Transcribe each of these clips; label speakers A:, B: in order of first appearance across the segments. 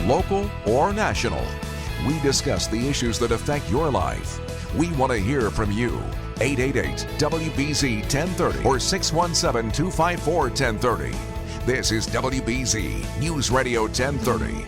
A: local or national. We discuss the issues that affect your life. We want to hear from you. 888-WBZ-1030 or 617-254-1030. This is WBZ News Radio 1030.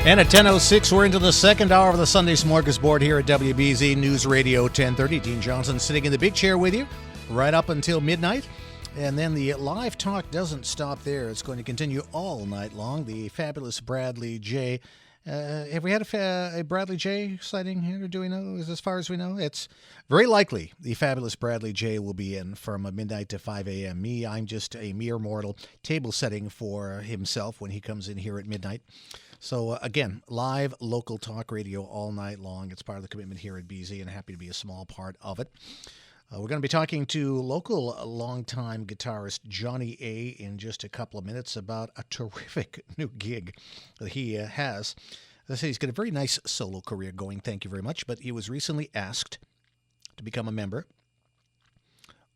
B: And at 10:06, we're into the second hour of the Sunday Smorgasbord here at WBZ News Radio 1030. Dean Johnson sitting in the big chair with you right up until midnight. And then the live talk doesn't stop there. It's going to continue all night long. The fabulous Bradley J. Have we had a Bradley J sighting here? Do we know? As far as we know, it's very likely the fabulous Bradley J will be in from midnight to 5 a.m. I'm just a mere mortal table setting for himself when he comes in here at midnight. So, again, live local talk radio all night long. It's part of the commitment here at BZ, and happy to be a small part of it. We're going to be talking to local longtime guitarist Johnny A. in just a couple of minutes about a terrific new gig that he has. As I say, he's got a very nice solo career going, thank you very much, but he was recently asked to become a member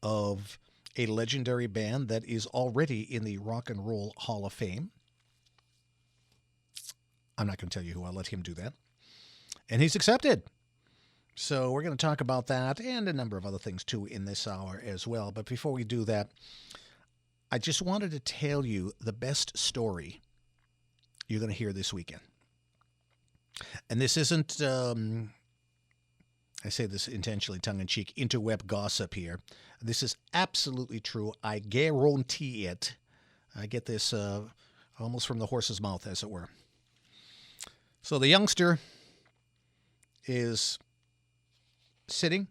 B: of a legendary band that is already in the Rock and Roll Hall of Fame. I'm not going to tell you who. I'll let him do that. And he's accepted. So we're going to talk about that and a number of other things, too, in this hour as well. But before we do that, I just wanted to tell you the best story you're going to hear this weekend. And this isn't, I say this intentionally tongue-in-cheek, interweb gossip here. This is absolutely true. I guarantee it. I get this almost from the horse's mouth, as it were. So the youngster is sitting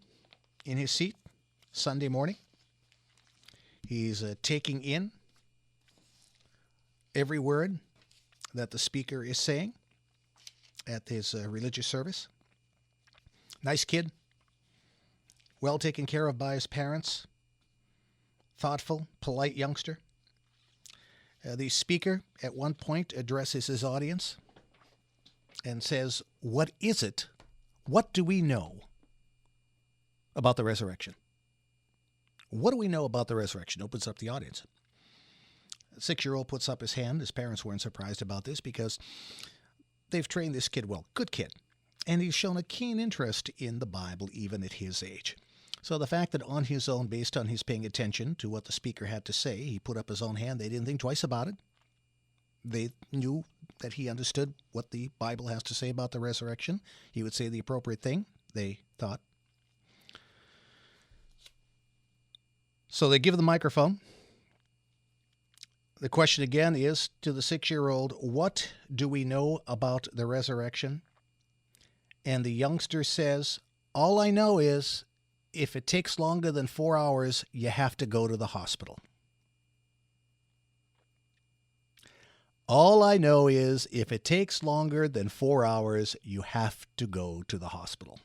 B: in his seat Sunday morning. He's taking in every word that the speaker is saying at his religious service. Nice kid, well taken care of by his parents, thoughtful, polite youngster. The speaker at one point addresses his audience and says, "What is it? What do we know about the resurrection? What do we know about the resurrection?" Opens up the audience. A 6-year-old puts up his hand. His parents weren't surprised about this because they've trained this kid well. Good kid. And he's shown a keen interest in the Bible even at his age. So the fact that on his own, based on his paying attention to what the speaker had to say, he put up his own hand, they didn't think twice about it. They knew that he understood what the Bible has to say about the resurrection. He would say the appropriate thing, they thought. So they give the microphone. The question again is to the 6-year-old, what do we know about the resurrection? And the youngster says, all I know is if it takes longer than 4 hours, you have to go to the hospital. All I know is if it takes longer than 4 hours, you have to go to the hospital.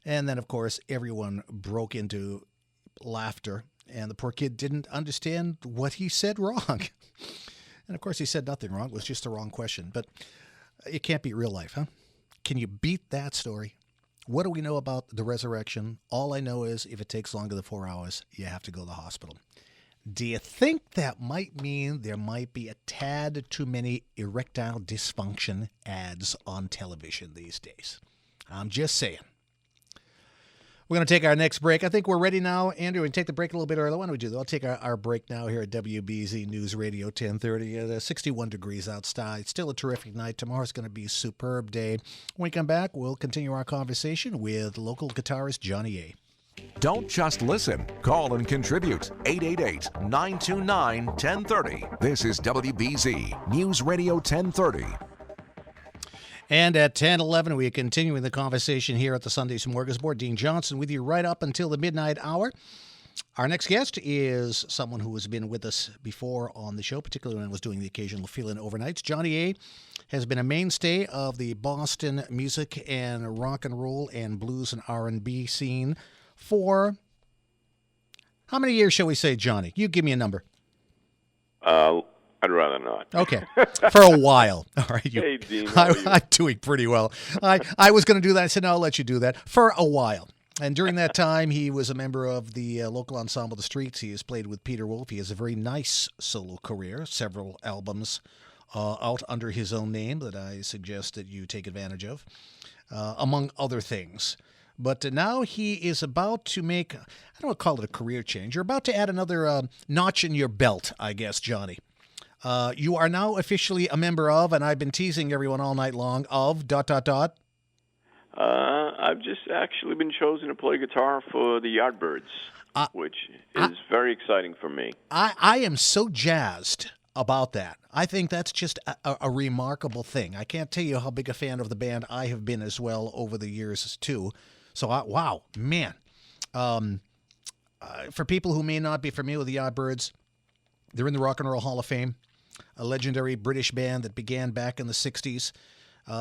B: And then, of course, everyone broke into laughter, and the poor kid didn't understand what he said wrong. And, of course, he said nothing wrong. It was just the wrong question. But it can't beat real life, huh? Can you beat that story? What do we know about the resurrection? All I know is if it takes longer than 4 hours, you have to go to the hospital. Do you think that might mean there might be a tad too many erectile dysfunction ads on television these days? I'm just saying. We're going to take our next break. I think we're ready now. Andrew, we can take the break a little bit early. Why don't we do that? I'll take our break now here at WBZ News Radio 1030. 61 degrees outside. Still a terrific night. Tomorrow's going to be a superb day. When we come back, we'll continue our conversation with local guitarist Johnny A.
A: Don't just listen. Call and contribute. 888-929-1030. This is WBZ News Radio 1030.
B: And at 10:11, we are continuing the conversation here at the Sunday Smorgasbord. Dean Johnson with you right up until the midnight hour. Our next guest is someone who has been with us before on the show, particularly when I was doing the occasional fill-in overnights. Johnny A. has been a mainstay of the Boston music and rock and roll and blues and R&B scene for how many years, shall we say, Johnny? You give me a number.
C: I'd rather not.
B: Okay. For a while. All right.
C: Hey, Dean.
B: I'm doing pretty well. I was going to do that. I said, no, I'll let you do that. For a while. And during that time, he was a member of the local ensemble The Streets. He has played with Peter Wolf. He has a very nice solo career, several albums out under his own name that I suggest that you take advantage of, among other things. But now he is about to make, I don't want to call it a career change. You're about to add another notch in your belt, I guess, Johnny. You are now officially a member of, and I've been teasing everyone all night long, of ...
C: I've just actually been chosen to play guitar for the Yardbirds, which is very exciting for me.
B: I am so jazzed about that. I think that's just a remarkable thing. I can't tell you how big a fan of the band I have been as well over the years, too. So, wow, man. For people who may not be familiar with the Yardbirds, they're in the Rock and Roll Hall of Fame, a legendary British band that began back in the 60s.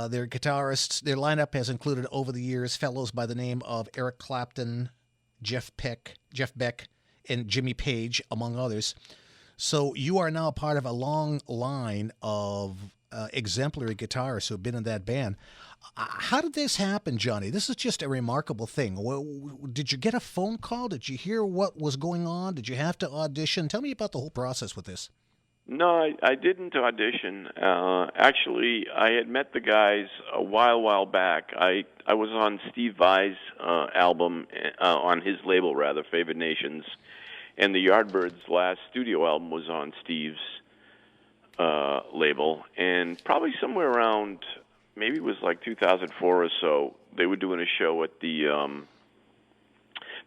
B: Their guitarists, their lineup has included over the years fellows by the name of Eric Clapton, Jeff Beck, and Jimmy Page, among others. So you are now part of a long line of exemplary guitarists who have been in that band. How did this happen, Johnny? This is just a remarkable thing. Did you get a phone call? Did you hear what was going on? Did you have to audition? Tell me about the whole process with this.
C: No, I didn't audition. Actually, I had met the guys a while back. I was on Steve Vai's album, on his label, rather, Favored Nations, and the Yardbirds' last studio album was on Steve's label. And probably somewhere around, maybe it was like 2004 or so, they were doing a show at the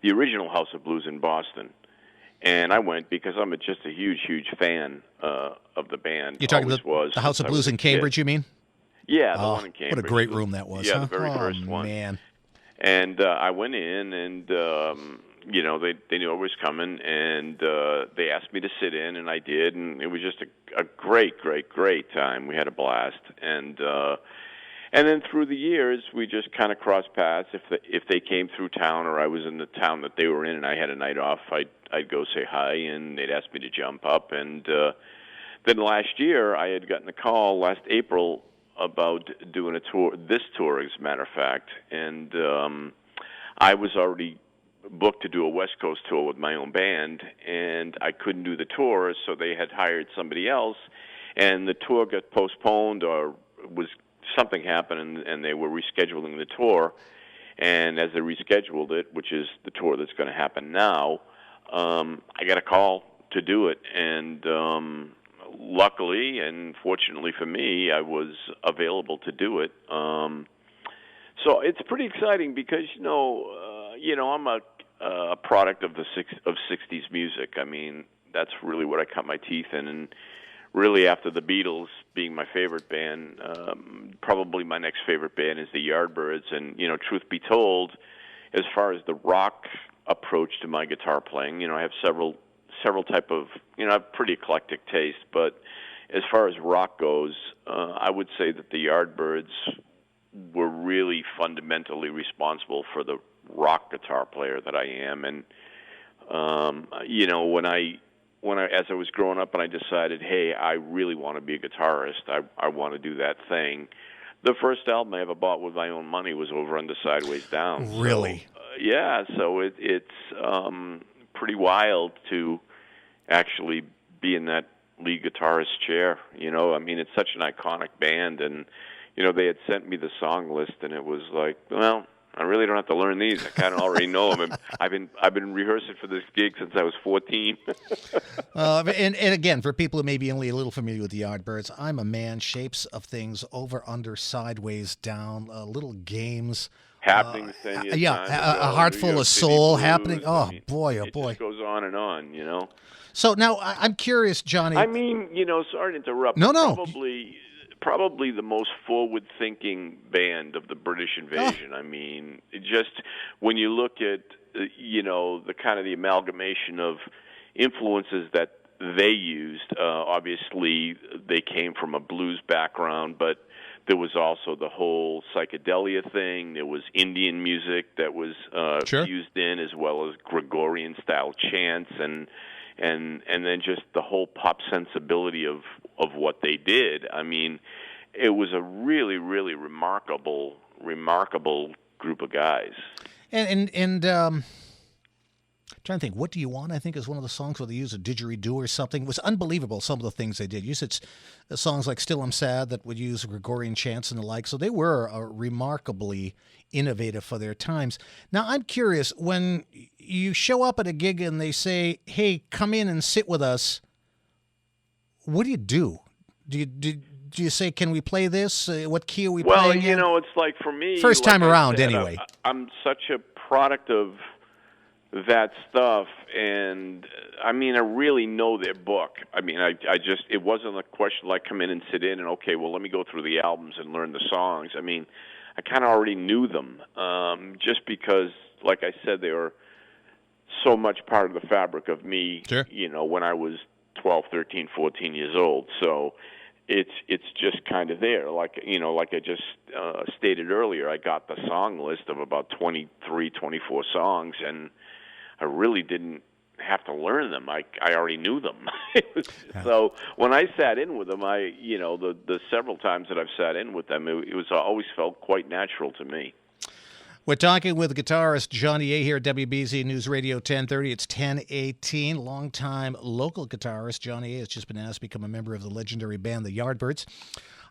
C: original House of Blues in Boston. And I went because I'm just a huge fan of the band.
B: You're talking the House of Blues in Cambridge, you mean?
C: Yeah, the one in Cambridge.
B: What a great room that was.
C: Yeah,
B: huh?
C: the very first one.
B: Man.
C: And I went in, and they knew I was coming, and they asked me to sit in, and I did, and it was just a great time. We had a blast, and then through the years, we just kind of crossed paths. If they came through town, or I was in the town that they were in, and I had a night off, I'd go say hi, and they'd ask me to jump up. And then last year, I had gotten a call last April about doing a tour, this tour, as a matter of fact, and I was already booked to do a West Coast tour with my own band, and I couldn't do the tour, so they had hired somebody else, and the tour got postponed, or was something happened, and they were rescheduling the tour. And as they rescheduled it, which is the tour that's going to happen now, I got a call to do it. And luckily and fortunately for me, I was available to do it. So it's pretty exciting because I'm a product of of 60s music. I mean, that's really what I cut my teeth in. And really, after the Beatles being my favorite band, probably my next favorite band is the Yardbirds. And, truth be told, as far as the rock approach to my guitar playing, I have several type of, I have pretty eclectic taste. But as far as rock goes, I would say that the Yardbirds were really fundamentally responsible for the rock guitar player that I am. And, as I was growing up and I decided, hey, I really want to be a guitarist, I want to do that thing, the first album I ever bought with my own money was over under Sideways Down.
B: Really?
C: So it's pretty wild to actually be in that lead guitarist chair. I mean, it's such an iconic band, and, they had sent me the song list, and it was like, well, I really don't have to learn these. I kind of already know them. I've been rehearsing for this gig since I was 14.
B: And again, for people who may be only a little familiar with the Yardbirds, I'm a man. Shapes of Things, Over, Under, Sideways, Down, little games.
C: Happenings 10 years time ago,
B: a Heart Full of Soul,
C: Blues.
B: Happening. Oh, boy, oh,
C: it
B: boy.
C: It just goes on and on,
B: So now I'm curious, Johnny.
C: I mean, sorry to interrupt.
B: No.
C: Probably the most forward-thinking band of the British invasion. Oh. I mean, just when you look at, the kind of the amalgamation of influences that they used, obviously they came from a blues background, but there was also the whole psychedelia thing. There was Indian music that was used in, as well as Gregorian-style chants, and then just the whole pop sensibility of what they did. I mean, it was a really, really remarkable group of guys.
B: And trying to think, What Do You Want, I think, is one of the songs where they use a didgeridoo or something. It was unbelievable, some of the things they did. You said songs like Still I'm Sad that would use Gregorian chants and the like. So they were remarkably innovative for their times. Now, I'm curious, when you show up at a gig and they say, hey, come in and sit with us, what do you do? Do you say, can we play this? What key are we playing
C: Well,
B: in?
C: it's like for me...
B: First time around, anyway.
C: I'm such a product of that stuff, and I really know their book. I just, it wasn't a question like come in and sit in and, okay, well, let me go through the albums and learn the songs. I kind of already knew them, just because, like I said, they were so much part of the fabric of me,
B: sure.
C: When I was 12, 13, 14 years old. So it's just kind of there. Like I just stated earlier, I got the song list of about 23, 24 songs, and I really didn't have to learn them. I already knew them. So when I sat in with them, the several times that I've sat in with them, it was always felt quite natural to me.
B: We're talking with guitarist Johnny A. here at WBZ NewsRadio 1030. It's 10:18. Longtime local guitarist Johnny A. has just been asked to become a member of the legendary band, the Yardbirds.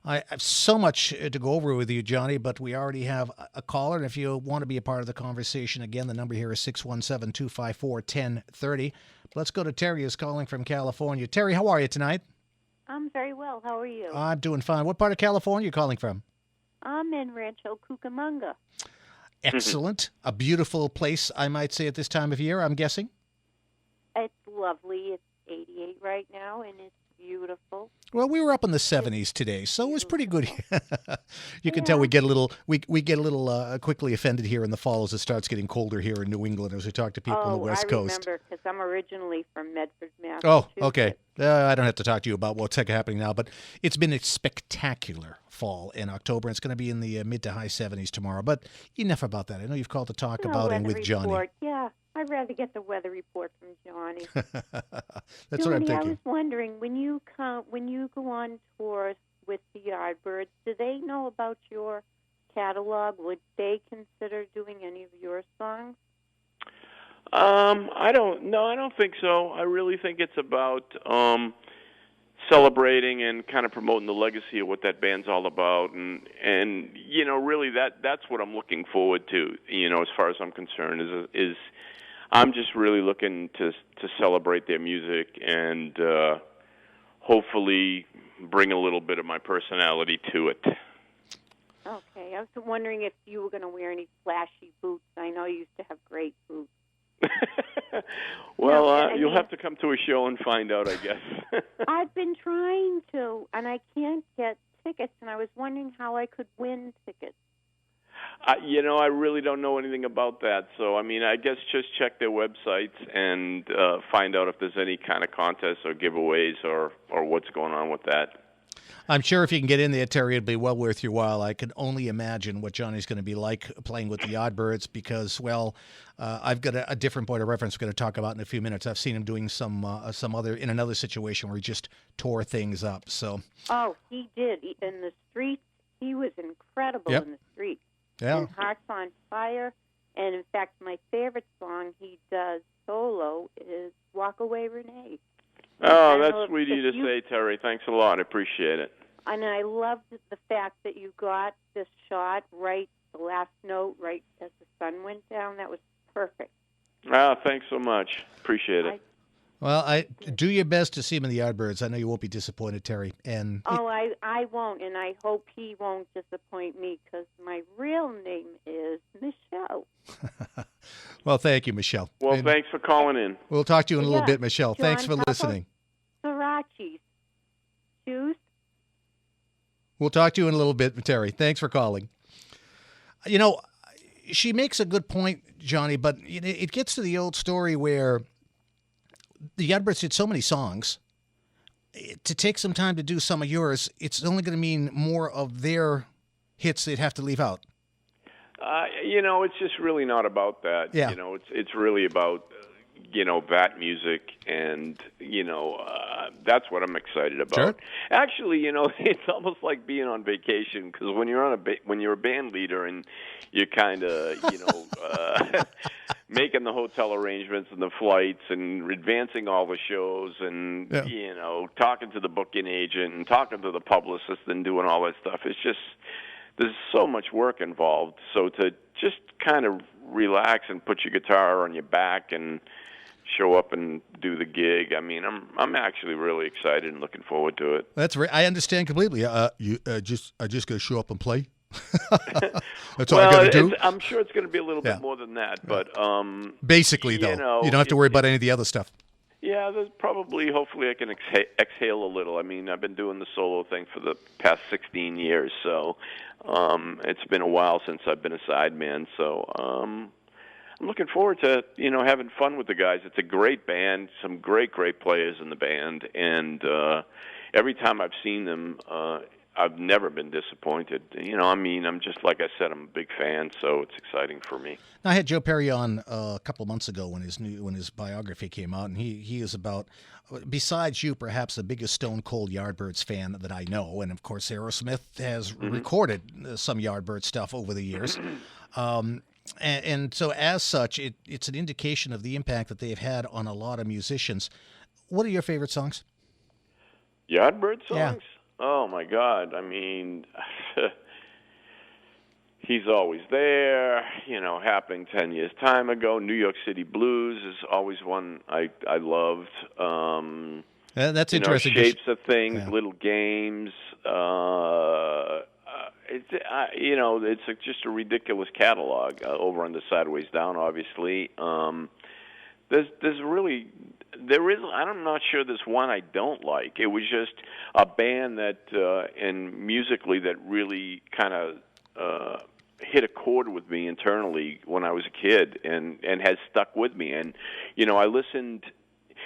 B: I have so much to go over with you, Johnny, but we already have a caller. And if you want to be a part of the conversation, again, the number here is 617-254-1030. Let's go to Terry, who's calling from California. Terry, how are you tonight?
D: I'm very well. How are you?
B: I'm doing fine. What part of California are you calling from?
D: I'm in Rancho Cucamonga.
B: Excellent. A beautiful place, I might say, at this time of year, I'm guessing?
D: It's lovely. It's 88 right now, and it's beautiful.
B: Well, we were up in the 70s today, so it was pretty good. You can tell we get a little quickly offended here in the fall as it starts getting colder here in New England as we talk to people on the West Coast.
D: I remember, because I'm originally from Medford, Massachusetts.
B: Oh, okay. I don't have to talk to you about what's happening now, but it's been a spectacular fall in October. It's going to be in the mid to high 70s tomorrow, but enough about that. I know you've called to talk about it with Johnny.
D: Report. Yeah, I'd rather get the weather report from Johnny.
B: That's
D: Johnny,
B: what I'm thinking.
D: I was wondering, when you go on tours with the Yardbirds, do they know about your catalog? Would they consider doing any of your songs?
C: I don't think so. I really think it's about celebrating and kind of promoting the legacy of what that band's all about, and really that's what I'm looking forward to. As far as I'm concerned, is I'm just really looking to celebrate their music and hopefully bring a little bit of my personality to it.
D: Okay, I was wondering if you were going to wear any flashy boots. I know you used to have great boots.
C: Well, you'll have to come to a show and find out, I guess.
D: I've been trying to, and I can't get tickets, and I was wondering how I could win tickets.
C: I really don't know anything about that. So, I guess just check their websites and find out if there's any kind of contests or giveaways or what's going on with that.
B: I'm sure if you can get in there, Terry, it'll be well worth your while. I can only imagine what Johnny's going to be like playing with the Yardbirds because, well, I've got a different point of reference we're going to talk about in a few minutes. I've seen him doing some other in another situation where he just tore things up. So. Oh,
D: he did. In the streets, he was incredible in the streets.
B: Yeah.
D: And Hearts on Fire. And, in fact, my favorite song he does solo is Walk Away, Renee.
C: Oh, that's sweet of you to say, Terry. Thanks a lot. I appreciate it.
D: And I loved the fact that you got this shot right, the last note, right as the sun went down. That was perfect.
C: Thanks so much. Appreciate it.
B: I do your best to see him in the Yardbirds. I know you won't be disappointed, Terry. And
D: I won't, and I hope he won't disappoint me because my real name is Michelle.
B: Well, thank you, Michelle.
C: Well, thanks for calling in.
B: We'll talk to you in a little bit, Michelle.
D: John,
B: thanks for listening.
D: Srirachis. Shoes?
B: We'll talk to you in a little bit, Terry. Thanks for calling. She makes a good point, Johnny, but it gets to the old story where the Yardbirds did so many songs. To take some time to do some of yours, it's only going to mean more of their hits they'd have to leave out.
C: It's just really not about that.
B: Yeah.
C: It's really about, that music and, that's what I'm excited about.
B: Sure.
C: Actually, it's almost like being on vacation, because when you're when you're a band leader and you're kind of, making the hotel arrangements and the flights and advancing all the shows and, talking to the booking agent and talking to the publicist and doing all that stuff, it's just, there's so much work involved. So to just kind of relax and put your guitar on your back and show up and do the gig, I mean, I'm actually really excited and looking forward to it.
B: That's right. I understand completely. You just got to show up and play. That's all I got to do.
C: I'm sure it's going to be a little bit more than that, but
B: basically, though, you don't have to worry about any of the other stuff.
C: Yeah, there's probably, hopefully I can exhale a little. I mean, I've been doing the solo thing for the past 16 years, so it's been a while since I've been a sideman. So I'm looking forward to, having fun with the guys. It's a great band, some great players in the band, and every time I've seen them, I've never been disappointed. I'm just, like I said, I'm a big fan, so it's exciting for me.
B: Now, I had Joe Perry on a couple of months ago when his biography came out, and he is about, besides you, perhaps the biggest Stone Cold Yardbirds fan that I know, and of course Aerosmith has recorded some Yardbird stuff over the years. And so as such, it's an indication of the impact that they've had on a lot of musicians. What are your favorite songs?
C: Yardbird songs?
B: Yeah.
C: Oh, my God. I mean, He's Always There, Happening 10 Years Time Ago. New York City Blues is always one I loved.
B: That's interesting.
C: Shapes of Things, Little Games. It's just a ridiculous catalog over on the Sideways Down, obviously. I'm not sure there's one I don't like. It was just a band that, and musically, that really kind of hit a chord with me internally when I was a kid, and has stuck with me. And I listened.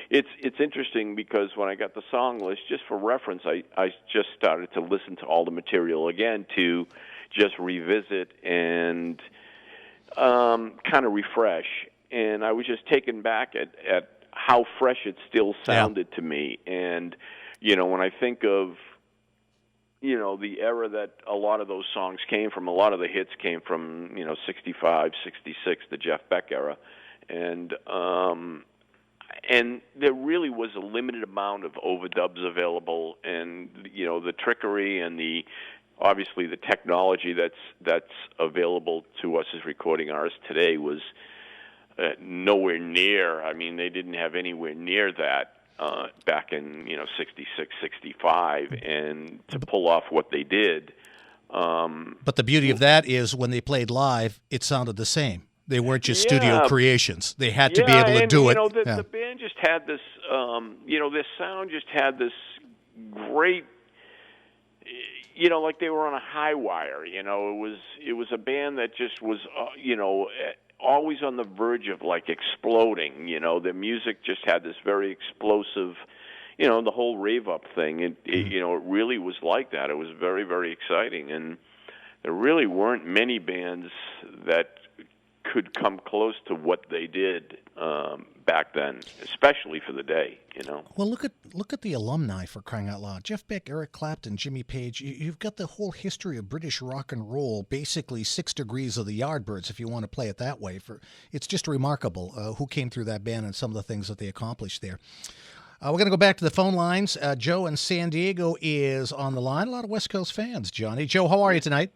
C: It's interesting because when I got the song list, just for reference, I just started to listen to all the material again to just revisit and kind of refresh. And I was just taken back at how fresh it still sounded to me. And, when I think of, the era that a lot of those songs came from, a lot of the hits came from, 65, 66, the Jeff Beck era. And there really was a limited amount of overdubs available, and, the trickery and obviously the technology that's available to us as recording artists today was nowhere near. I mean, they didn't have anywhere near that back in 66, 65, and to pull off what they did.
B: But the beauty of that is when they played live, it sounded the same. They weren't just studio creations. They had to be able to do it.
C: The band just had this. Their sound just had this great. Like they were on a high wire. It was a band that just was. Always on the verge of like exploding. The music just had this very explosive, the whole rave up thing. It really was like that. It was very, very exciting, and there really weren't many bands that could come close to what they did back then, especially for the day.
B: Well, look at the alumni, for crying out loud. Jeff Beck, Eric Clapton, Jimmy Page. You've got the whole history of British rock and roll, basically 6 degrees of the Yardbirds, if you want to play it that way. It's just remarkable who came through that band and some of the things that they accomplished there. We're going to go back to the phone lines. Joe in San Diego is on the line. A lot of West Coast fans, Johnny. Joe, how are you tonight?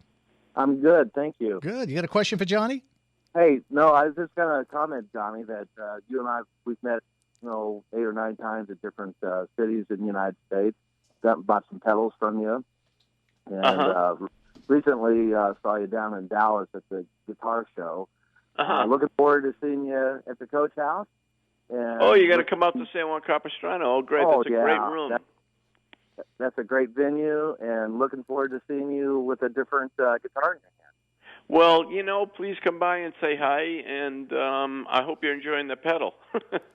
E: I'm good, thank you.
B: Good. You got a question for Johnny?
E: Hey, no, I was just going to comment, Johnny, that you and I, we've met, 8 or 9 times at different cities in the United States. Bought some pedals from you. And recently saw you down in Dallas at the guitar show. Looking forward to seeing you at the Coach House. And
C: you got to come out to San Juan Capistrano. Oh, great. That's a great room.
E: That's a great venue, and looking forward to seeing you with a different guitar in your hand.
C: Well, please come by and say hi, and I hope you're enjoying the pedal.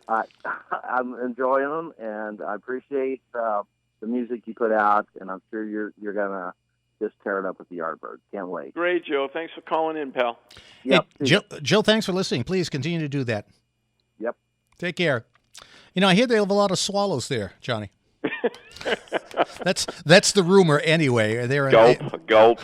E: I'm enjoying them, and I appreciate the music you put out, and I'm sure you're going to just tear it up with the Yardbirds. Can't wait.
C: Great, Joe. Thanks for calling in, pal.
E: Yep.
B: Hey, Joe, thanks for listening. Please continue to do that.
E: Yep.
B: Take care. I hear they have a lot of swallows there, Johnny. That's the rumor anyway.
C: Gulp.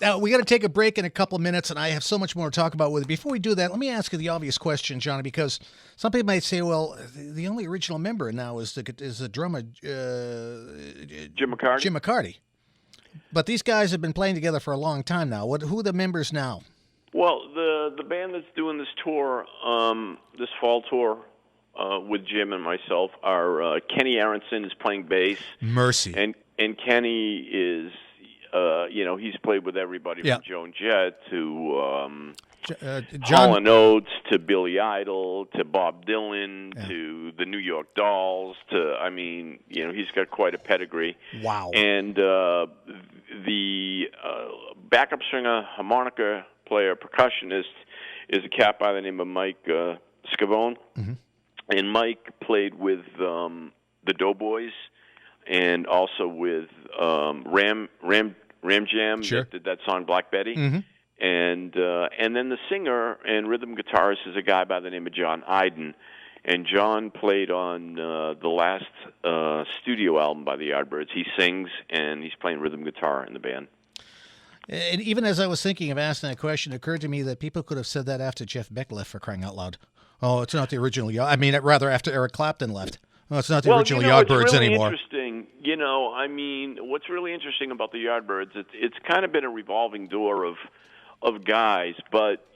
B: Now, we got to take a break in a couple of minutes, and I have so much more to talk about with it. Before we do that, let me ask you the obvious question, Johnny, because some people might say, well, the only original member now is the drummer,
C: Jim McCarty.
B: Jim McCarty. But these guys have been playing together for a long time now. Who are the members now?
C: Well, the band that's doing this tour, this fall tour, with Jim and myself, are Kenny Aronson is playing bass.
B: Mercy.
C: And Kenny is, he's played with everybody from Joan Jett to Hall & Oates to Billy Idol to Bob Dylan to the New York Dolls he's got quite a pedigree.
B: Wow.
C: And the backup singer, harmonica player, percussionist is a cat by the name of Mike Scavone. Mm-hmm. And Mike played with the Doughboys and also with Ram Jam that did that song Black Betty. Mm-hmm. And then the singer and rhythm guitarist is a guy by the name of John Iden. And John played on the last studio album by the Yardbirds. He sings and he's playing rhythm guitar in the band.
B: And even as I was thinking of asking that question, it occurred to me that people could have said that after Jeff Beck left, for crying out loud. Oh, it's not the original. Rather after Eric Clapton left. Oh, it's not the original Yardbirds anymore.
C: Interesting. What's really interesting about the Yardbirds, it's kind of been a revolving door of guys, but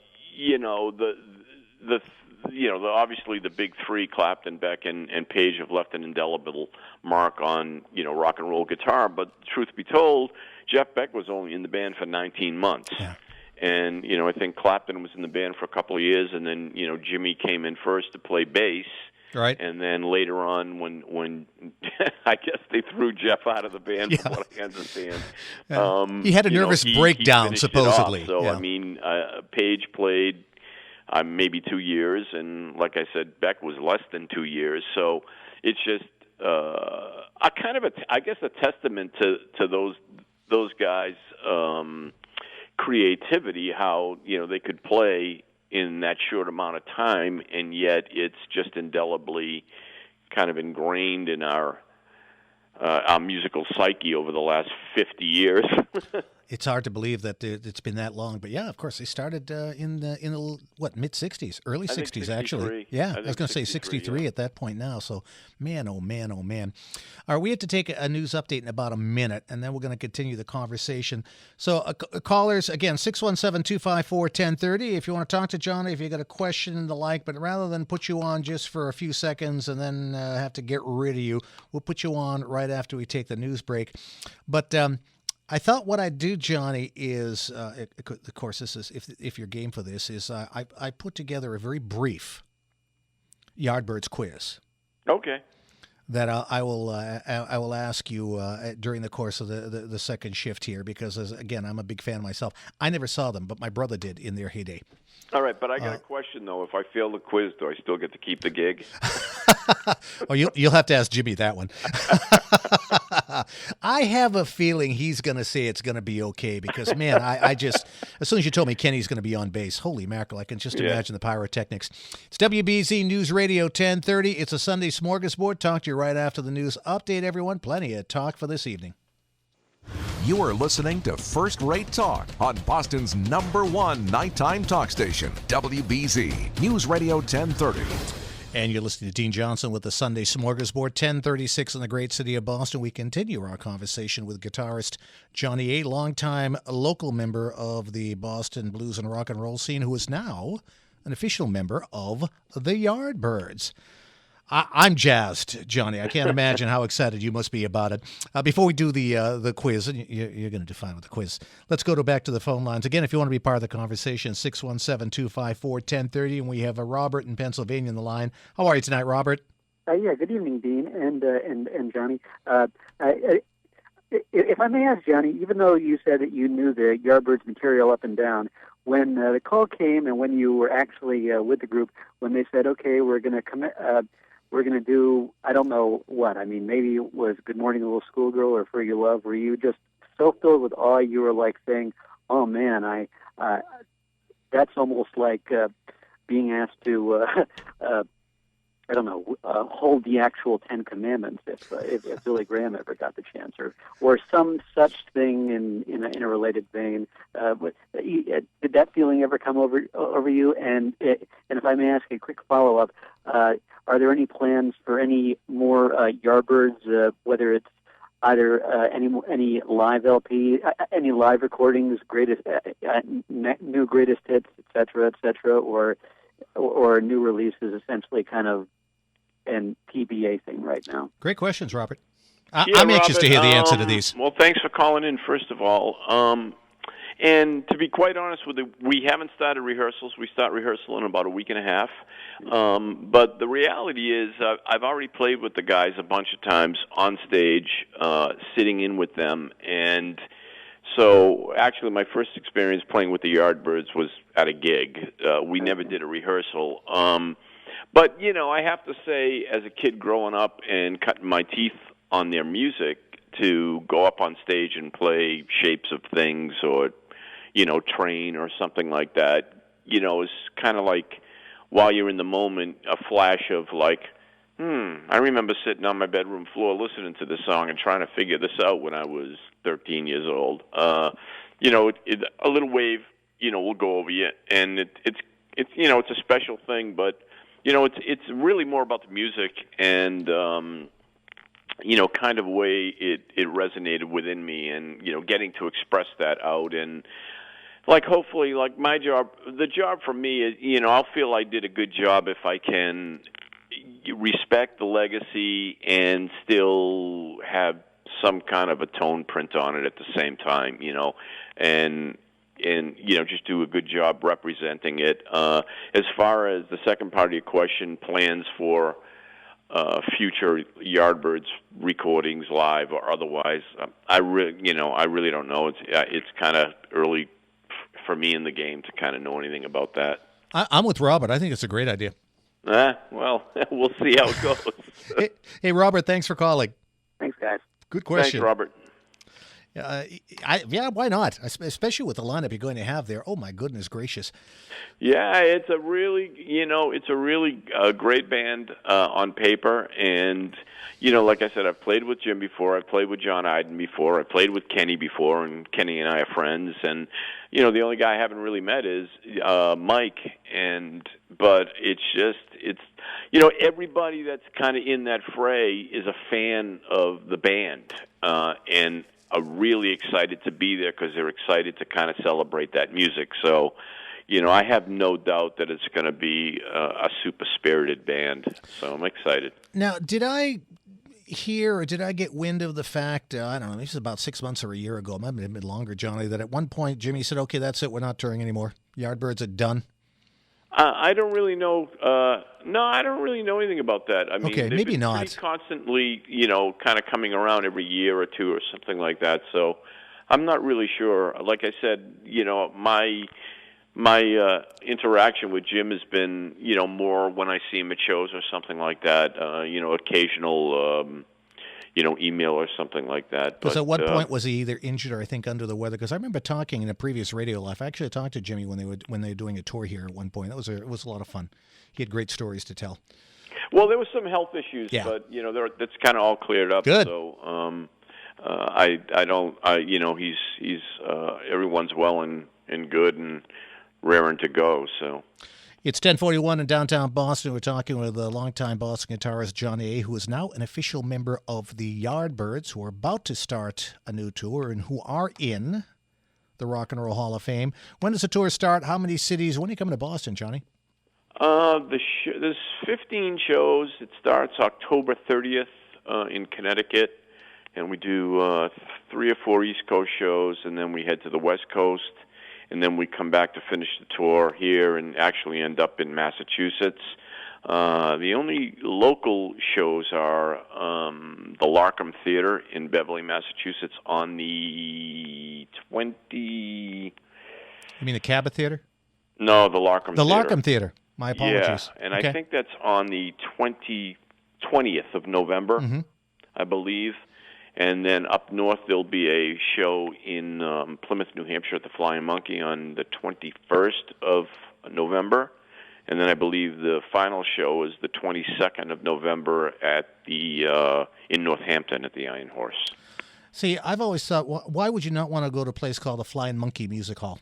C: obviously the big three, Clapton, Beck, and Page, have left an indelible mark on rock and roll guitar. But truth be told, Jeff Beck was only in the band for 19 months. Yeah. And, I think Clapton was in the band for a couple of years, and then, Jimmy came in first to play bass.
B: Right.
C: And then later on, when I guess they threw Jeff out of the band, from what I understand.
B: He had a nervous breakdown, supposedly.
C: So, Page played maybe 2 years, and like I said, Beck was less than 2 years. So it's just a testament to those guys' creativity, how they could play in that short amount of time, and yet it's just indelibly kind of ingrained in our musical psyche over the last 50 years.
B: It's hard to believe that it's been that long, but yeah, of course, they started in the mid-'60s, early 60s, actually. Yeah, I was going to say 63 at that point now, so man, oh man, oh man. All right, we have to take a news update in about a minute, and then we're going to continue the conversation. So callers, again, 617-254-1030, if you want to talk to Johnny, if you got a question and the like, but rather than put you on just for a few seconds and then have to get rid of you, we'll put you on right after we take the news break. But I thought what I'd do, Johnny, is, of course, this is if you're game for this, is I put together a very brief Yardbirds quiz.
C: Okay.
B: That I will ask you during the course of the second shift here, because again, I'm a big fan myself. I never saw them, but my brother did in their heyday.
C: All right, but I got a question though. If I fail the quiz, do I still get to keep the gig?
B: Oh, you'll have to ask Jimmy that one. I have a feeling he's going to say it's going to be okay, because, man, I just, as soon as you told me Kenny's going to be on bass, holy mackerel, I can just imagine the pyrotechnics. It's WBZ NewsRadio 1030. It's a Sunday smorgasbord. Talk to you right after the news update, everyone. Plenty of talk for this evening.
A: You are listening to First Rate Talk on Boston's #1 nighttime talk station, WBZ NewsRadio 1030.
B: And you're listening to Dean Johnson with the Sunday Smorgasbord, 1036 in the great city of Boston. We continue our conversation with guitarist Johnny A., longtime local member of the Boston blues and rock and roll scene, who is now an official member of the Yardbirds. I'm jazzed, Johnny. I can't imagine how excited you must be about it. Before we do the quiz, and you're going to define what the quiz, let's go back to the phone lines. Again, if you want to be part of the conversation, 617-254-1030, and we have Robert in Pennsylvania on the line. How are you tonight, Robert?
F: Good evening, Dean and Johnny. If I may ask, Johnny, even though you said that you knew the Yardbirds material up and down, when the call came and when you were actually with the group, when they said, okay, we're going to commit... we're going to do, I don't know what. I mean, maybe it was Good Morning Little Schoolgirl or For Your Love. Were you just so filled with awe you were like saying, oh, man, that's almost like being asked to hold the actual Ten Commandments if Billy Graham ever got the chance, or some such thing in a related vein. Did that feeling ever come over you? And if I may ask a quick follow-up, are there any plans for any more Yardbirds, whether it's either any live LP, any live recordings, new greatest hits, et cetera, or new releases, essentially kind of an PBA thing right now?
B: Great questions, Robert. I'm anxious to hear the answer to these.
C: Well, thanks for calling in, first of all. And to be quite honest with you, we haven't started rehearsals. We start rehearsal in about a week and a half. But the reality is I've already played with the guys a bunch of times on stage, sitting in with them. And so actually my first experience playing with the Yardbirds was at a gig. We never did a rehearsal. But, I have to say, as a kid growing up and cutting my teeth on their music, to go up on stage and play Shapes of Things or, Train or something like that, is kind of like, while you're in the moment, a flash of like, I remember sitting on my bedroom floor listening to this song and trying to figure this out when I was 13 years old. A little wave, will go over you, and it's a special thing, but it's really more about the music and kind of way it resonated within me, and getting to express that out, and hopefully my job, the job for me is I'll feel I did a good job if I can respect the legacy and still have some kind of a tone print on it at the same time, and just do a good job representing it. As far as the second part of your question, plans for future Yardbirds recordings, live or otherwise, I really don't know. It's kind of early for me in the game to kind of know anything about that.
B: I'm with Robert. I think it's a great idea.
C: Well, we'll see how it goes.
B: Hey, Robert, thanks for calling.
F: Thanks, guys.
B: Good question.
C: Thanks, Robert.
B: Yeah, why not? Especially with the lineup you're going to have there. Oh my goodness gracious!
C: Yeah, it's a really, great band on paper, and like I said, I've played with Jim before. I've played with John Iden before. I've played with Kenny before, and Kenny and I are friends. And the only guy I haven't really met is Mike. But it's everybody that's kind of in that fray is a fan of the band, and are really excited to be there because they're excited to kind of celebrate that music. So, I have no doubt that it's going to be a super spirited band. So I'm excited.
B: Now, did I hear or did I get wind of the fact, I don't know, this is about 6 months or a year ago, it might have been longer, Johnny, that at one point Jimmy said, okay, that's it, we're not touring anymore. Yardbirds are done.
C: I don't really know. No, I don't really know anything about that. I mean,
B: okay,
C: they've
B: maybe
C: been
B: not.
C: pretty constantly, kind of coming around every year or two or something like that. So I'm not really sure. Like I said, my interaction with Jim has been, more when I see him at shows or something like that. Occasional, email or something like that.
B: Because at what point was he either injured or I think under the weather? Because I remember talking in a previous radio life. I actually talked to Jimmy when they were doing a tour here at one point. It was a lot of fun. He had great stories to tell.
C: Well, there was some health issues,
B: yeah.
C: But that's kind of all cleared up.
B: Good.
C: So he's everyone's well and good and raring to go. So.
B: It's 10:41 in downtown Boston. We're talking with a longtime Boston guitarist, Johnny A., who is now an official member of the Yardbirds, who are about to start a new tour and who are in the Rock and Roll Hall of Fame. When does the tour start? How many cities? When are you coming to Boston, Johnny?
C: There's 15 shows. It starts October 30th in Connecticut, and we do 3 or 4 East Coast shows, and then we head to the West Coast. And then we come back to finish the tour here and actually end up in Massachusetts. The only local shows are the Larkham Theater in Beverly, Massachusetts on the 20...
B: You mean the Cabot Theater?
C: No, the Larkham Theater.
B: The Larkham Theater. My apologies.
C: Yeah, and
B: okay.
C: I think that's on the 20th of November, I believe. And then up north, there'll be a show in Plymouth, New Hampshire at the Flying Monkey on the 21st of November. And then I believe the final show is the 22nd of November at the in Northampton at the Iron Horse.
B: See, I've always thought, why would you not want to go to a place called the Flying Monkey Music Hall?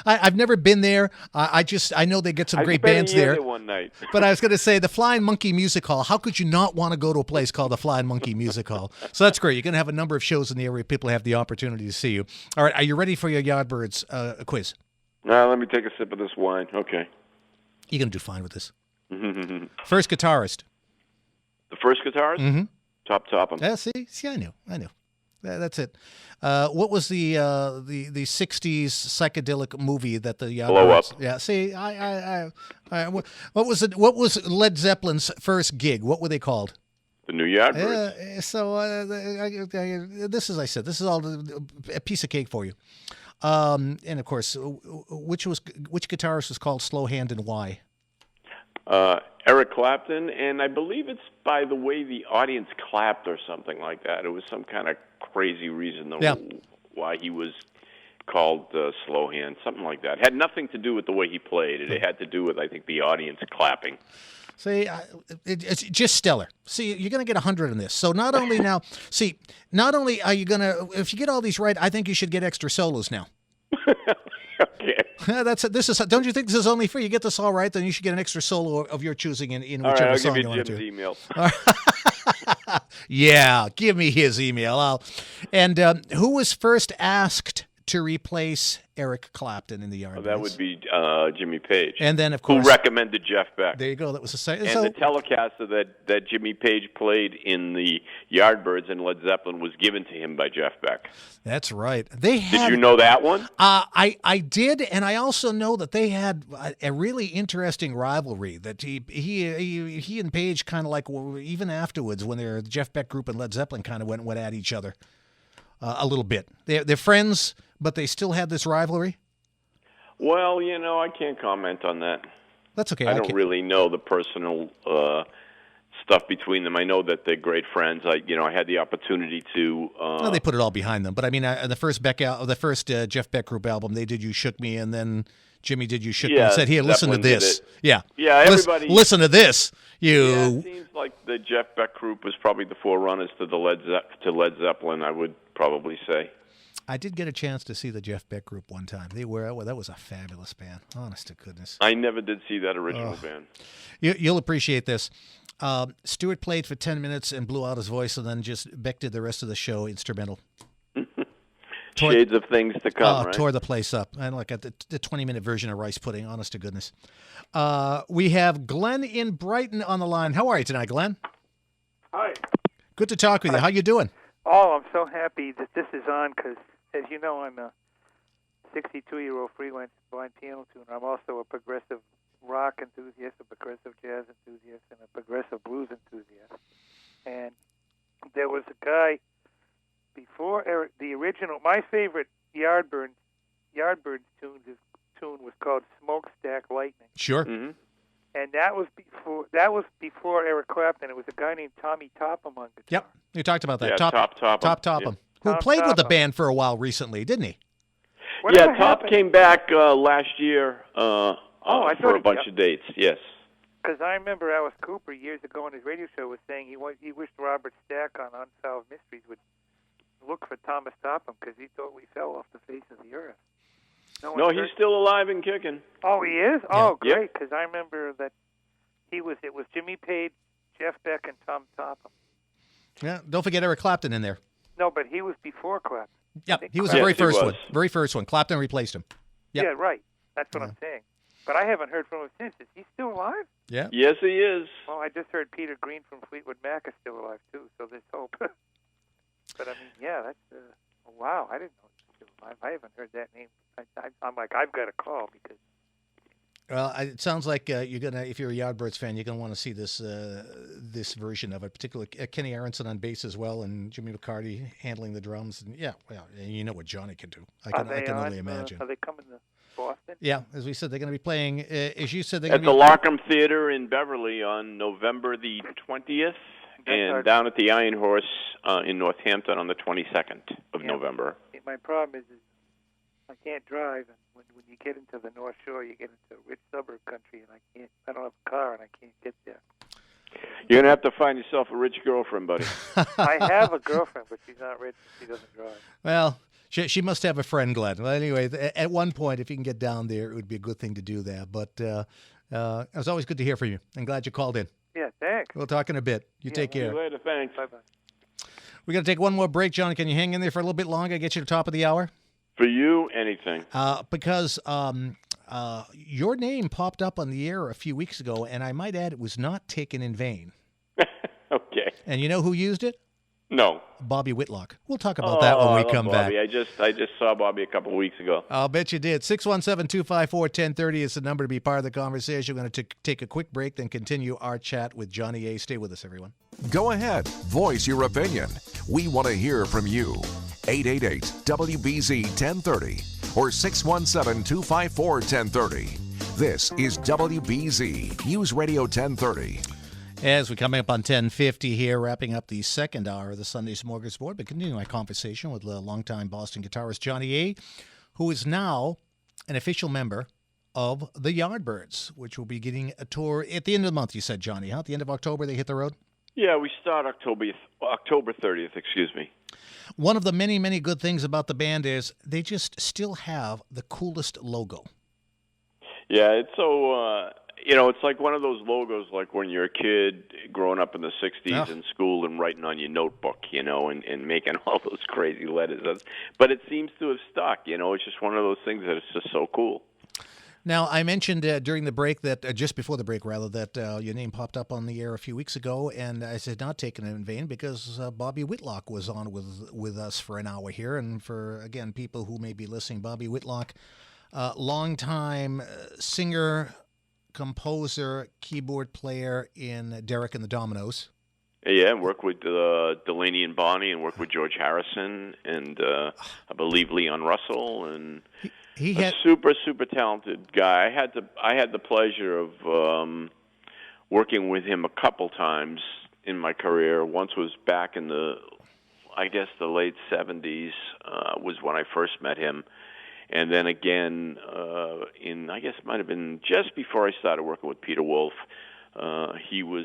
B: I've never been there. I know they get some great bands there.
C: One night.
B: But I was going to say, the Flying Monkey Music Hall, how could you not want to go to a place called the Flying Monkey Music Hall? So that's great. You're going to have a number of shows in the area. People have the opportunity to see you. All right, are you ready for your Yardbirds quiz?
C: Let me take a sip of this wine. Okay.
B: You're going to do fine with this. First guitarist.
C: The first guitarist?
B: Mm-hmm.
C: Top 'em.
B: Yeah, see, I knew. That's it. What was the 60s psychedelic movie that the Yardbirds...
C: Blow Up.
B: Yeah, see, what was Led Zeppelin's first gig? What were they called?
C: The New Yardbirds.
B: This is all a piece of cake for you. And of course, which guitarist was called Slow Hand and why?
C: Eric Clapton, and I believe it's by the way the audience clapped or something like that. It was some kind of crazy reason why he was called Slow Hand, something like that. It had nothing to do with the way he played. It had to do with, I think, the audience clapping.
B: See, it's just stellar. See, you're going to get 100 in this. So not only are you going to, if you get all these right, I think you should get extra solos now.
C: Okay.
B: Don't you think this is only fair? You get this all right, then you should get an extra solo of your choosing in whichever song you want to do.
C: All right, I'll give you Jim's email.
B: Yeah, give me his email. Who was first asked to replace Eric Clapton in the Yardbirds?
C: That would be Jimmy Page.
B: And then, of course,
C: who recommended Jeff Beck.
B: There you go. That was
C: the Telecaster that Jimmy Page played in the Yardbirds and Led Zeppelin was given to him by Jeff Beck.
B: That's right.
C: Did you know that one?
B: I did, and I also know that they had a really interesting rivalry. That he and Page kind of like, even afterwards when the Jeff Beck group and Led Zeppelin kind of went at each other a little bit. They're friends, but they still had this rivalry?
C: Well, I can't comment on that.
B: That's okay.
C: I don't really know the personal stuff between them. I know that they're great friends. I had the opportunity to...
B: they put it all behind them. But, I mean, the first Jeff Beck group album, they did You Shook Me, and then Jimmy did You Shook Me and said, here, listen to this. Yeah.
C: Yeah, everybody...
B: Listen to this.
C: Yeah, it seems like the Jeff Beck group was probably the forerunners to Led Zeppelin, I would probably say.
B: I did get a chance to see the Jeff Beck group one time. That was a fabulous band. Honest to goodness.
C: I never did see that original band.
B: You'll appreciate this. Stewart played for 10 minutes and blew out his voice, and then just Beck did the rest of the show instrumental.
C: Shades of things to come, right?
B: Tore the place up. And like the 20-minute version of rice pudding, honest to goodness. We have Glenn in Brighton on the line. How are you tonight, Glenn?
G: Hi.
B: Good to talk with you. How you doing?
G: Oh, I'm so happy that this is on because, as you know, I'm a 62-year-old freelance blind piano tuner. I'm also a progressive rock enthusiast, a progressive jazz enthusiast, and a progressive blues enthusiast. And there was a guy before Eric, the original. My favorite Yardbirds tune was called Smokestack Lightning.
B: Sure.
C: Mm-hmm.
G: And that was before Eric Clapton. It was a guy named Tommy Topham on guitar.
B: Yep, you talked about that.
C: Yeah,
B: Top
C: Topham.
B: Who
G: Tom
B: played with the
G: Topham.
B: band for a while recently, didn't he?
G: Whatever
C: Top
G: happened?
C: came back last year
G: I
C: for
G: thought
C: a bunch of dates, yes.
G: Because I remember Alice Cooper years ago on his radio show was saying he wished Robert Stack on Unsolved Mysteries would look for Thomas Topham because he thought we fell off the face of the earth.
C: No, he's still alive and kicking.
G: Oh, he is?
B: Yeah.
G: Oh, great, because I remember that it was Jimmy Page, Jeff Beck, and Tom Topham.
B: Yeah, don't forget Eric Clapton in there.
G: No, but he was before Clapton.
B: Yeah, he was the very first one. Very first one. Clapton replaced him. Yep.
G: Yeah, right. That's what I'm saying. But I haven't heard from him since. Is he still alive?
B: Yeah.
C: Yes, he is.
G: Well, I just heard Peter Green from Fleetwood Mac is still alive, too, so there's hope. But, I mean, yeah, that's... wow, I didn't know he was still alive. I haven't heard that name. I'm like, I've got to call because...
B: Well, it sounds like if you're a Yardbirds fan, you're gonna want to see this version of it. Particularly Kenny Aronson on bass as well, and Jimmy McCarty handling the drums. And you know what Johnny can do. I can only imagine.
G: Are they coming to Boston?
B: Yeah, as we said, they're going to be playing. As you said,
C: at the Larkham Theater in Beverly on November the 20th, and down at the Iron Horse in Northampton on the 22nd of November.
G: My problem is I can't drive, and when you get into the North Shore, you get into rich suburb country, and I don't have a car, and I can't get there.
C: You're going to have to find yourself a rich girlfriend, buddy.
G: I have a girlfriend, but she's not rich. She doesn't drive.
B: Well, she must have a friend, Glenn. Well, anyway, at one point, if you can get down there, it would be a good thing to do that. But it was always good to hear from you. I'm glad you called in.
G: Yeah, thanks.
B: We'll talk in a bit. You take care.
C: See you later. Thanks.
G: Bye-bye.
B: We're going to take one more break, John. Can you hang in there for a little bit longer? Get you to the top of the hour?
C: For you, anything.
B: Because your name popped up on the air a few weeks ago, and I might add it was not taken in vain.
C: Okay.
B: And you know who used it?
C: No.
B: Bobby Whitlock. We'll talk about that when we come
C: Bobby.
B: back.
C: I just saw Bobby a couple of weeks ago.
B: I'll bet you did. 617-254-1030 is the number to be part of the conversation. We're going to take a quick break, then continue our chat with Johnny A. Stay with us, everyone.
A: Go ahead. Voice your opinion. We want to hear from you. 888-WBZ-1030 or 617-254-1030. This is WBZ NewsRadio 1030.
B: As we come up on 1050 here, wrapping up the second hour of the Sunday Smorgasbord, but continuing my conversation with longtime Boston guitarist Johnny A., who is now an official member of the Yardbirds, which will be getting a tour at the end of the month, you said, Johnny, huh? At the end of October, they hit the road?
C: Yeah, we start October 30th, excuse me.
B: One of the many, many good things about the band is they just still have the coolest logo.
C: Yeah, it's so... it's like one of those logos like when you're a kid growing up in the 60s in school and writing on your notebook, and making all those crazy letters. But it seems to have stuck, It's just one of those things that is just so cool.
B: Now, I mentioned during the break that, just before the break, rather, that your name popped up on the air a few weeks ago, and I said not taken it in vain because Bobby Whitlock was on with us for an hour here. And for, again, people who may be listening, Bobby Whitlock, longtime singer, composer, keyboard player in Derek and the Dominoes.
C: Yeah, worked with Delaney and Bonnie, and worked with George Harrison, and I believe Leon Russell, and he had super talented guy. I had the pleasure of working with him a couple times in my career. Once was back in the late 70s was when I first met him. And then again, it might have been just before I started working with Peter Wolf, he was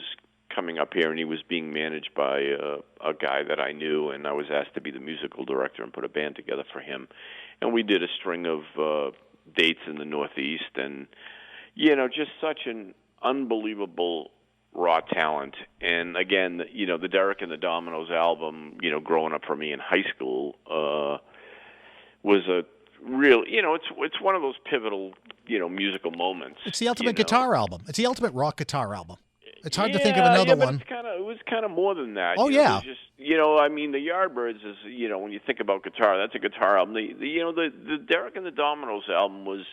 C: coming up here and he was being managed by a guy that I knew, and I was asked to be the musical director and put a band together for him. And we did a string of dates in the Northeast, and, just such an unbelievable raw talent. And again, the Derek and the Dominoes album, growing up for me in high school, was a real, it's one of those pivotal, musical moments.
B: It's the ultimate guitar album. It's the ultimate rock guitar album. It's hard to think of another one.
C: It was kind of more than that.
B: Oh, yeah.
C: Just, the Yardbirds is, when you think about guitar, that's a guitar album. The Derek and the Dominoes album was,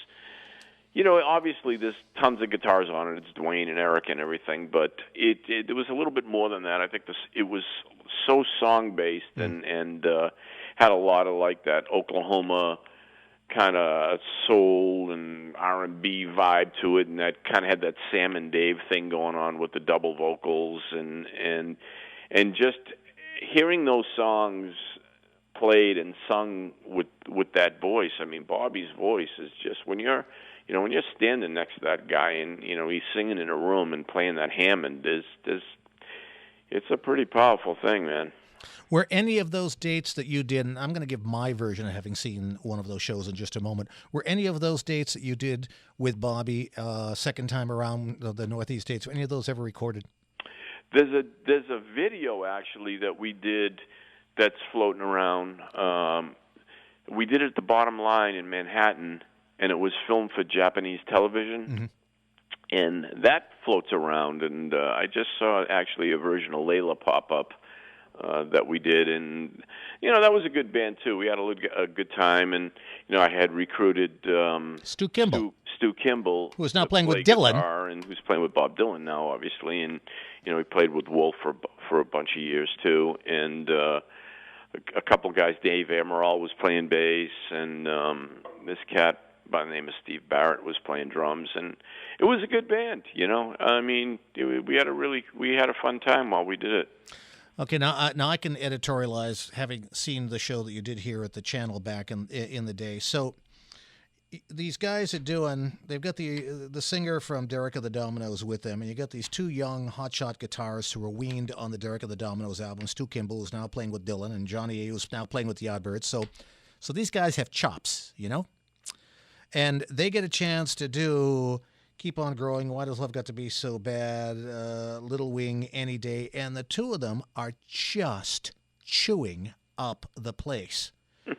C: obviously there's tons of guitars on it. It's Dwayne and Eric and everything, but it was a little bit more than that. I think it was so song-based and had a lot of like that Oklahoma kind of soul and R&B vibe to it, and that kind of had that Sam and Dave thing going on with the double vocals, and just hearing those songs played and sung with that voice. I mean, Bobby's voice is just when you're standing next to that guy and he's singing in a room and playing that Hammond, it's a pretty powerful thing, man.
B: Were any of those dates that you did, and I'm going to give my version of having seen one of those shows in just a moment, were any of those dates that you did with Bobby second time around the Northeast dates, were any of those ever recorded?
C: There's a video, actually, that we did that's floating around. We did it at the Bottom Line in Manhattan, and it was filmed for Japanese television. Mm-hmm. And that floats around, and I just saw, actually, a version of Layla pop up. That we did, and that was a good band too. We had a good time, and I had recruited
B: Stu Kimball,
C: who
B: is now playing with Dylan,
C: and who's playing with Bob Dylan now, obviously, and he played with Wolf for a bunch of years too, and a couple guys. Dave Amaral was playing bass, and this cat by the name of Steve Barrett was playing drums, and it was a good band. I mean, we had a fun time while we did it.
B: Okay, now I can editorialize, having seen the show that you did here at the channel back in the day. So these guys are doing. They've got the singer from Derek of the Dominoes with them, and you got these two young hotshot guitarists who were weaned on the Derek of the Dominoes album. Stu Kimball, who's now playing with Dylan, and Johnny A, who's now playing with the Yardbirds. So these guys have chops, and they get a chance to do Keep On Growing, Why Does Love Got to Be So Bad, Little Wing, Any Day, and the two of them are just chewing up the place.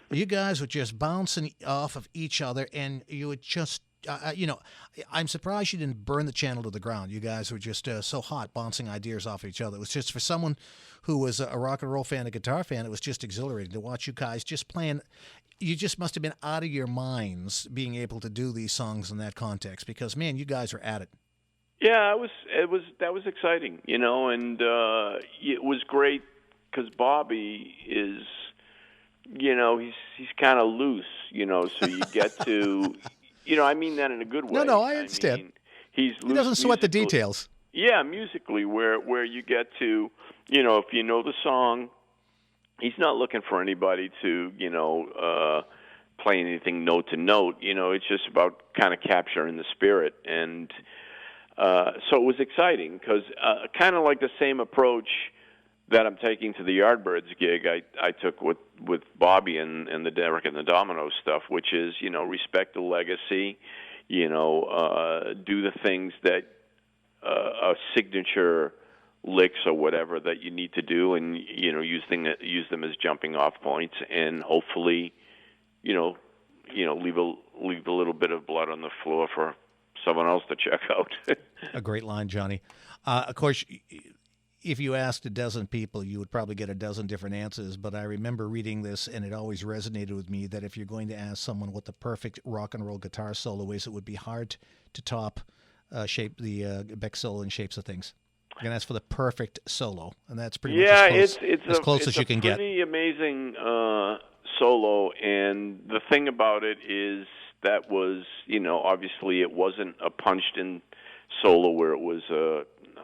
B: You guys were just bouncing off of each other, and you would just, I'm surprised you didn't burn the channel to the ground. You guys were just so hot, bouncing ideas off each other. It was just, for someone who was a rock and roll fan, a guitar fan, it was just exhilarating to watch you guys just playing. You just must have been out of your minds being able to do these songs in that context, because, man, you guys were at it.
C: Yeah, that was exciting, and it was great because Bobby is, he's kind of loose, so you get to, I mean that in a good way.
B: No, I understand.
C: I mean, he
B: doesn't sweat the details.
C: Yeah, musically, where you get to, if you know the song, he's not looking for anybody to, play anything note to note. It's just about kind of capturing the spirit. And so it was exciting because kind of like the same approach that I'm taking to the Yardbirds gig, I took with Bobby and the Derek and the Domino stuff, which is, respect the legacy, do the things that a signature licks or whatever that you need to do, and use them as jumping off points, and hopefully, leave a little bit of blood on the floor for someone else to check out.
B: A great line, Johnny. Of course, if you asked a dozen people, you would probably get a dozen different answers. But I remember reading this, and it always resonated with me that if you're going to ask someone what the perfect rock and roll guitar solo is, it would be hard to top the Beck solo in Shapes of Things. You're going to ask for the perfect solo, and that's pretty much as close as you can get.
C: It's a pretty amazing solo, and the thing about it is that was, obviously it wasn't a punched-in solo where it was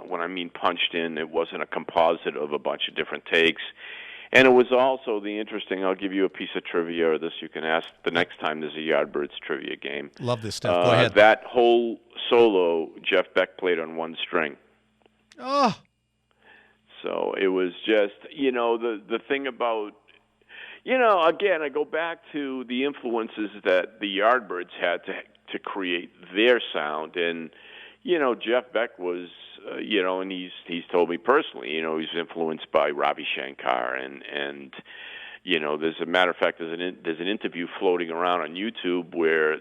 C: when I mean punched in, it wasn't a composite of a bunch of different takes. And it was also I'll give you a piece of trivia, or this you can ask the next time there's a Yardbirds trivia game.
B: Love this stuff. Go ahead.
C: That whole solo, Jeff Beck played on one string.
B: Oh.
C: So it was just, the thing about, again, I go back to the influences that the Yardbirds had to create their sound. And, Jeff Beck was, and he's told me personally, he's influenced by Ravi Shankar. And there's a matter of fact, there's an interview floating around on YouTube where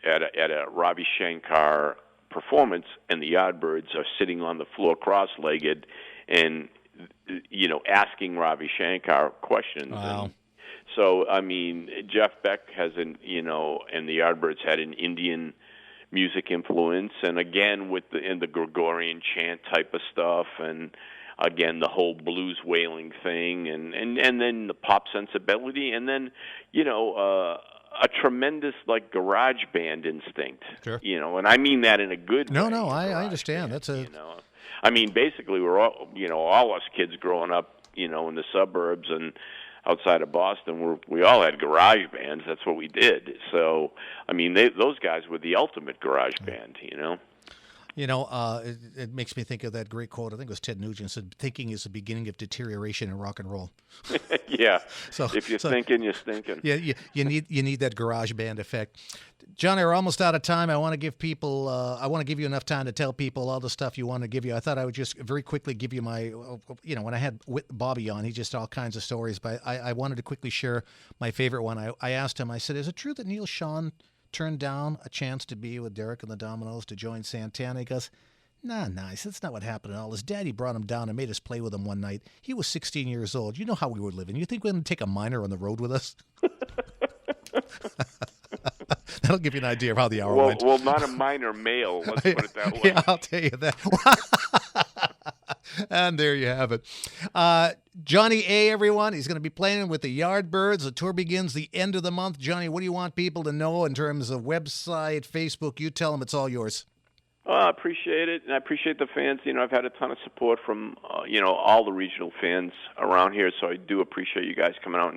C: at a Ravi Shankar performance, and the Yardbirds are sitting on the floor cross-legged and, asking Ravi Shankar questions.
B: Wow.
C: And so, I mean, Jeff Beck has and the Yardbirds had an Indian music influence, and again, in the Gregorian chant type of stuff, and again, the whole blues wailing thing, and then the pop sensibility, and then, a tremendous garage band instinct.
B: Sure.
C: And I mean that in a good way.
B: No, I understand.
C: Band, I mean, basically, we're all us kids growing up, in the suburbs and outside of Boston, we all had garage bands. That's what we did. So, I mean, those guys were the ultimate garage band,
B: It makes me think of that great quote. I think it was Ted Nugent said, "Thinking is the beginning of deterioration in rock and roll."
C: Yeah. So if you're thinking, you're stinking.
B: Yeah, you need that garage band effect. Johnny, we're almost out of time. I want to give you enough time to tell people all the stuff you want to give you. I thought I would just very quickly give you my, when I had Bobby on, he just all kinds of stories, but I wanted to quickly share my favorite one. I asked him, I said, is it true that Neil Schon turned down a chance to be with Derek and the Dominoes to join Santana? He goes, nah, nice. That's not what happened at all. His daddy brought him down and made us play with him one night. He was 16 years old. You know how we were living. You think we're going to take a minor on the road with us? That'll give you an idea of how the hour went.
C: Well, not a minor male. Let's put it that way.
B: Yeah, I'll tell you that. And there you have it. Johnny A., everyone. He's going to be playing with the Yardbirds. The tour begins the end of the month. Johnny, what do you want people to know in terms of website, Facebook? You tell them, it's all yours.
C: I appreciate it, and I appreciate the fans. I've had a ton of support from, all the regional fans around here, so I do appreciate you guys coming out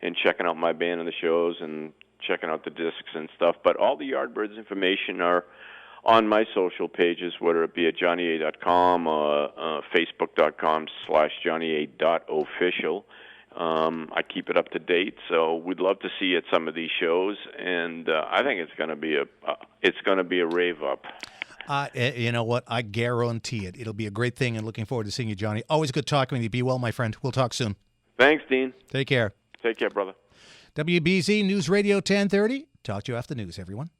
C: and checking out my band and the shows and checking out the discs and stuff. But all the Yardbirds information are on my social pages, whether it be at johnnya.com, facebook.com/johnnya.official. I keep it up to date, so we'd love to see you at some of these shows, and I think it's going to be a rave up.
B: You know what? I guarantee it. It'll be a great thing, and looking forward to seeing you, Johnny. Always good talking with you. Be well, my friend. We'll talk soon.
C: Thanks, Dean.
B: Take care.
C: Take care, brother.
B: WBZ News Radio 1030. Talk to you after the news, everyone.